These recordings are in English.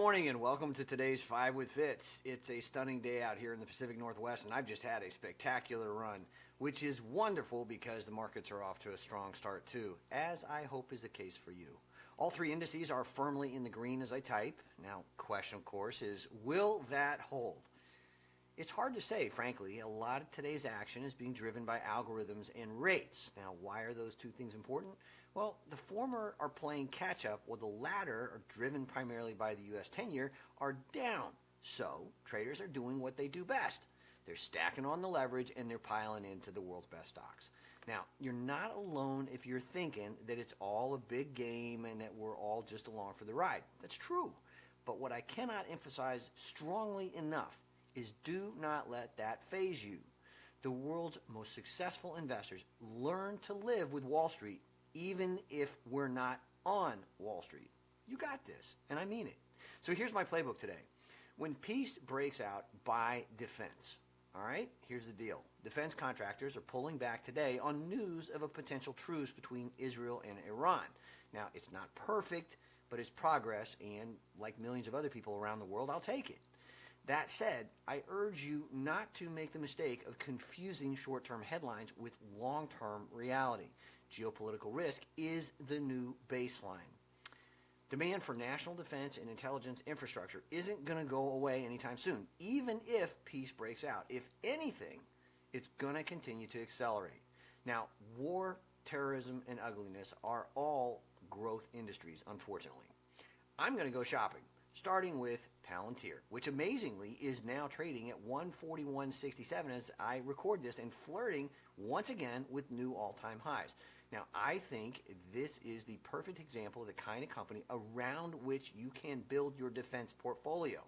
morning and welcome to today's 5 with Fitz. It's a stunning day out here in the Pacific Northwest and I've just had a spectacular run, which is wonderful because the markets are off to a strong start too, as I hope is the case for you. All three indices are firmly in the green as I type. Now, question of course is, will that hold? It's hard to say, frankly. A lot of today's action is being driven by algorithms and rates. Now, why are those two things important? Well, the former are playing catch-up, while the latter, are driven primarily by the U.S. 10-year, are down. So, traders are doing what they do best. They're stacking on the leverage and they're piling into the world's best stocks. Now, you're not alone if you're thinking that it's all a big game and that we're all just along for the ride. That's true. But what I cannot emphasize strongly enough is do not let that faze you. The world's most successful investors learn to live with Wall Street even if we're not on Wall Street. You got this, and I mean it. So here's my playbook today. When peace breaks out, buy defense. All right, here's the deal. Defense contractors are pulling back today on news of a potential truce between Israel and Iran. Now, it's not perfect, but it's progress, and like millions of other people around the world, I'll take it. That said, I urge you not to make the mistake of confusing short-term headlines with long-term reality. Geopolitical risk is the new baseline. Demand for national defense and intelligence infrastructure isn't going to go away anytime soon, even if peace breaks out. If anything, it's going to continue to accelerate. Now, war, terrorism, and ugliness are all growth industries, unfortunately. I'm going to go shopping, starting with Palantir, which amazingly is now trading at 141.67 as I record this and flirting once again with new all-time highs. Now, I think this is the perfect example of the kind of company around which you can build your defense portfolio.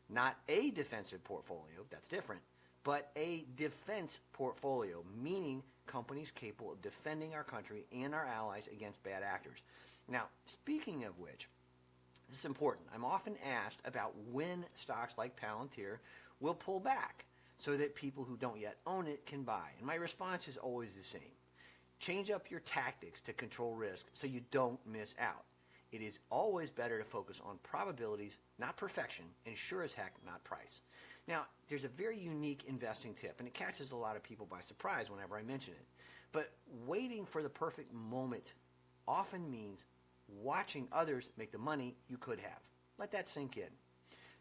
Not a defensive portfolio, that's different, but a defense portfolio, meaning companies capable of defending our country and our allies against bad actors. Now, speaking of which, this is important. I'm often asked about when stocks like Palantir will pull back so that people who don't yet own it can buy. And my response is always the same. Change up your tactics to control risk so you don't miss out. It is always better to focus on probabilities, not perfection, and sure as heck, not price. Now, there's a very unique investing tip, and it catches a lot of people by surprise whenever I mention it. But waiting for the perfect moment often means watching others make the money you could have. Let that sink in.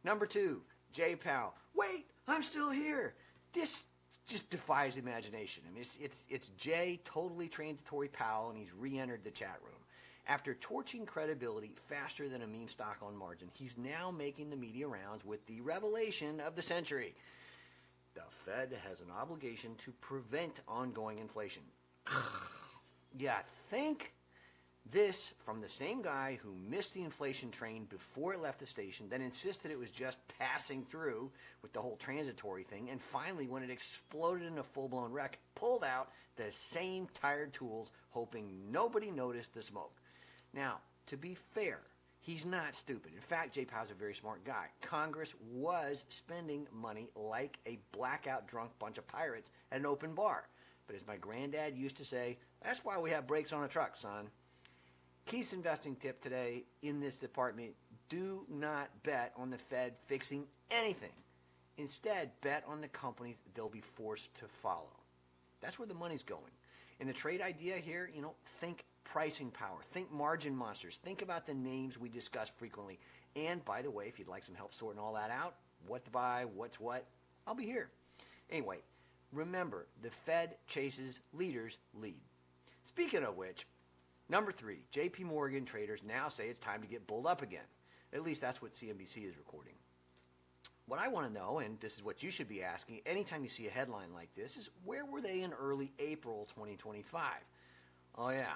Number 2, J. Powell. Wait, I'm still here. This just defies imagination. I mean, it's J, totally transitory Powell, and he's re-entered the chat room. After torching credibility faster than a meme stock on margin, he's now making the media rounds with the revelation of the century. The Fed has an obligation to prevent ongoing inflation. Yeah, think this from the same guy who missed the inflation train before it left the station, then insisted it was just passing through with the whole transitory thing, and finally, when it exploded in a full-blown wreck, pulled out the same tired tools, hoping nobody noticed the smoke. Now, to be fair, he's not stupid. In fact, Jay Powell's a very smart guy. Congress was spending money like a blackout drunk bunch of pirates at an open bar. But as my granddad used to say, that's why we have brakes on a truck, son. Keith's investing tip today in this department: do not bet on the Fed fixing anything. Instead, bet on the companies they'll be forced to follow. That's where the money's going. In the trade idea here, think pricing power, think margin monsters, think about the names we discuss frequently. And by the way, if you'd like some help sorting all that out, what to buy, what's what, I'll be here. Anyway, remember, the Fed chases, leaders lead. Speaking of which, number 3, JP Morgan traders now say it's time to get bulled up again. At least that's what CNBC is recording. What I want to know, and this is what you should be asking anytime you see a headline like this, is where were they in early April 2025? Oh yeah,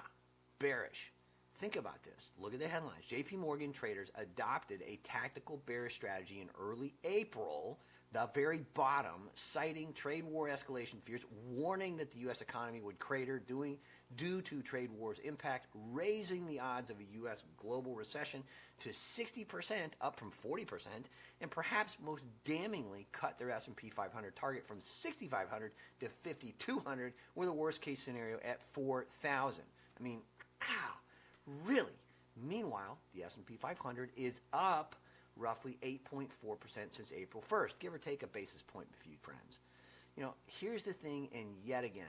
bearish. Think about this. Look at the headlines. JP Morgan traders adopted a tactical bearish strategy in early April, the very bottom, citing trade war escalation fears, warning that the U.S. economy would crater due to trade war's impact, raising the odds of a U.S. global recession to 60%, up from 40%, and perhaps most damningly cut their S&P 500 target from 6,500 to 5,200, with a worst-case scenario at 4,000. I mean, ow, really? Meanwhile, the S&P 500 is up roughly 8.4% since April 1st, give or take a basis point, a few friends. Here's the thing, and yet again,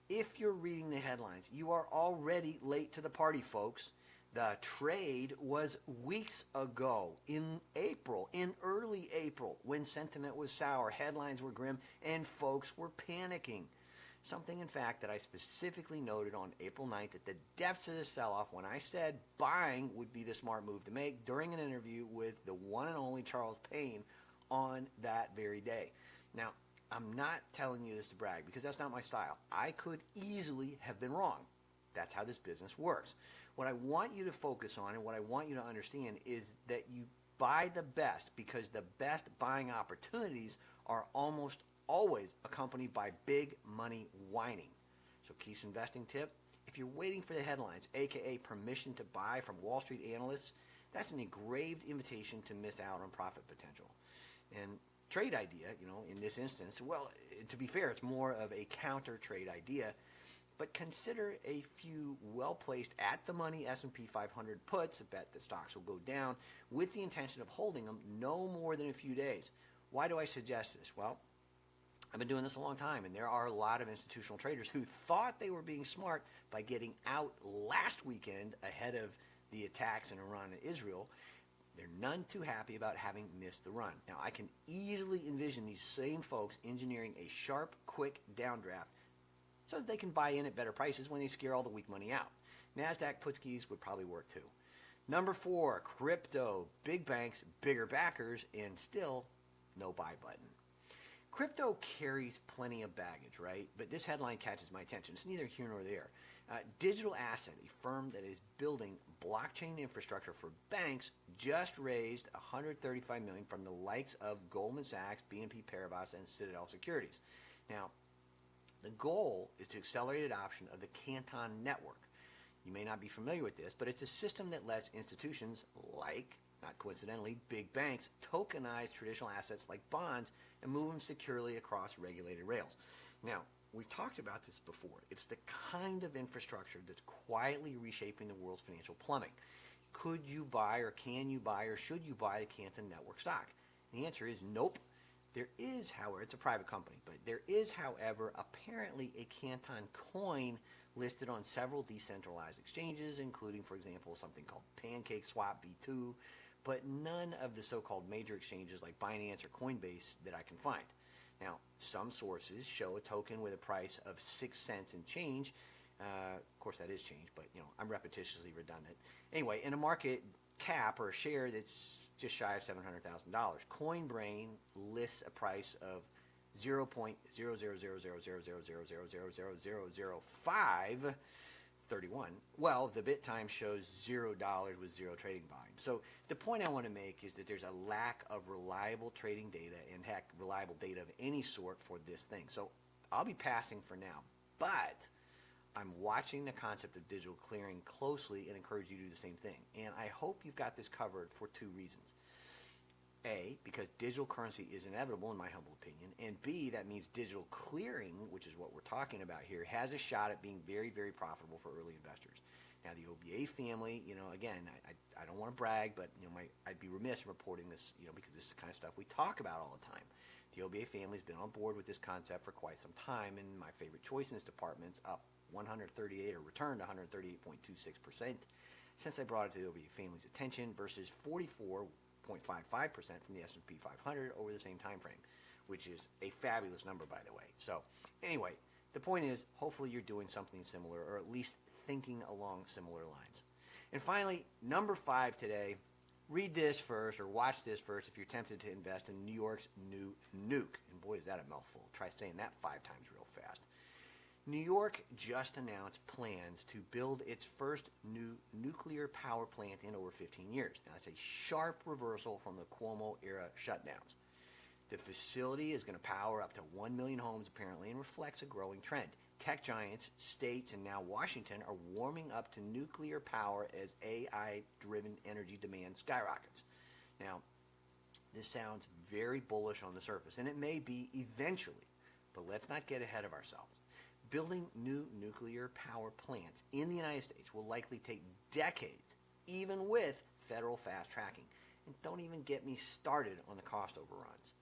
if you're reading the headlines, you are already late to the party, folks. The trade was weeks ago in April, in early April, when sentiment was sour, headlines were grim, and folks were panicking. Something, in fact, that I specifically noted on April 9th at the depths of the sell-off when I said buying would be the smart move to make during an interview with the one and only Charles Payne on that very day. Now, I'm not telling you this to brag because that's not my style. I could easily have been wrong. That's how this business works. What I want you to focus on and what I want you to understand is that you buy the best because the best buying opportunities are almost always accompanied by big money whining. So Keith's investing tip, if you're waiting for the headlines, aka permission to buy from Wall Street analysts, that's an engraved invitation to miss out on profit potential. And trade idea, in this instance, well, to be fair, it's more of a counter trade idea, but consider a few well-placed at-the-money S&P 500 puts, a bet that stocks will go down, with the intention of holding them no more than a few days. Why do I suggest this? Well, I've been doing this a long time, and there are a lot of institutional traders who thought they were being smart by getting out last weekend ahead of the attacks in Iran and Israel. They're none too happy about having missed the run. Now, I can easily envision these same folks engineering a sharp, quick downdraft so that they can buy in at better prices when they scare all the weak money out. NASDAQ putskis would probably work too. Number 4, crypto. Big banks, bigger backers, and still no buy button. Crypto carries plenty of baggage, right? But this headline catches my attention. It's neither here nor there. Digital Asset, a firm that is building blockchain infrastructure for banks, just raised $135 million from the likes of Goldman Sachs, BNP Paribas, and Citadel Securities. Now, the goal is to accelerate adoption of the Canton network. You may not be familiar with this, but it's a system that lets institutions like, not coincidentally, big banks tokenize traditional assets like bonds and move them securely across regulated rails. Now, we've talked about this before. It's the kind of infrastructure that's quietly reshaping the world's financial plumbing. Could you buy or can you buy or should you buy the Canton network stock? The answer is nope. There is, however, it's a private company, but there is, however, apparently a Canton coin listed on several decentralized exchanges, including, for example, something called PancakeSwap V2, but none of the so-called major exchanges like Binance or Coinbase that I can find. Now, some sources show a token with a price of 6 cents and change. Of course, that is change, but I'm repetitiously redundant. Anyway, in a market cap or a share that's just shy of $700,000, CoinBrain lists a price of 0.000000000000531. Well, the BitTime shows $0 with zero trading volume. So the point I want to make is that there's a lack of reliable trading data and, heck, reliable data of any sort for this thing. So I'll be passing for now, but I'm watching the concept of digital clearing closely and encourage you to do the same thing. And I hope you've got this covered for 2 reasons. A, because digital currency is inevitable in my humble opinion, and B, that means digital clearing, which is what we're talking about here, has a shot at being very, very profitable for early investors. Now, the OBA family, again, I don't want to brag, but I'd be remiss in reporting this, because this is the kind of stuff we talk about all the time. The OBA family's been on board with this concept for quite some time, and my favorite choice in this department's up 138 or returned 138.26% since I brought it to the OBA family's attention versus 44.55% from the S&P 500 over the same time frame, which is a fabulous number, by the way. So anyway, the point is, hopefully you're doing something similar, or at least thinking along similar lines. And finally, number 5 today, read this first or watch this first if you're tempted to invest in New York's new nuke. And boy, is that a mouthful. Try saying that 5 times real fast. New York just announced plans to build its first new nuclear power plant in over 15 years. Now, that's a sharp reversal from the Cuomo-era shutdowns. The facility is going to power up to 1 million homes, apparently, and reflects a growing trend. Tech giants, states, and now Washington are warming up to nuclear power as AI-driven energy demand skyrockets. Now, this sounds very bullish on the surface, and it may be eventually, but let's not get ahead of ourselves. Building new nuclear power plants in the United States will likely take decades, even with federal fast tracking. And don't even get me started on the cost overruns.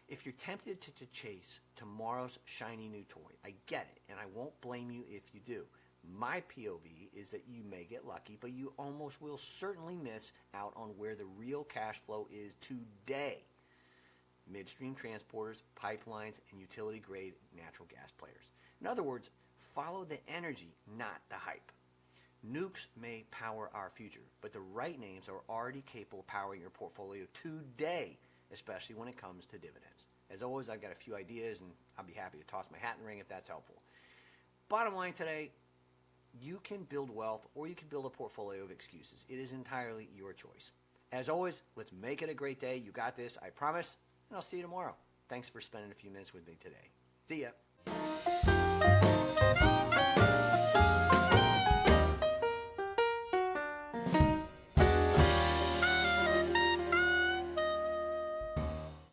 If you're tempted to chase tomorrow's shiny new toy, I get it, and I won't blame you if you do. My POV is that you may get lucky, but you almost will certainly miss out on where the real cash flow is today. Midstream transporters, pipelines, and utility-grade natural gas players. In other words, follow the energy, not the hype. Nukes may power our future, but the right names are already capable of powering your portfolio today, especially when it comes to dividends. As always, I've got a few ideas, and I'll be happy to toss my hat in the ring if that's helpful. Bottom line today, you can build wealth or you can build a portfolio of excuses. It is entirely your choice. As always, let's make it a great day. You got this, I promise, and I'll see you tomorrow. Thanks for spending a few minutes with me today. See ya.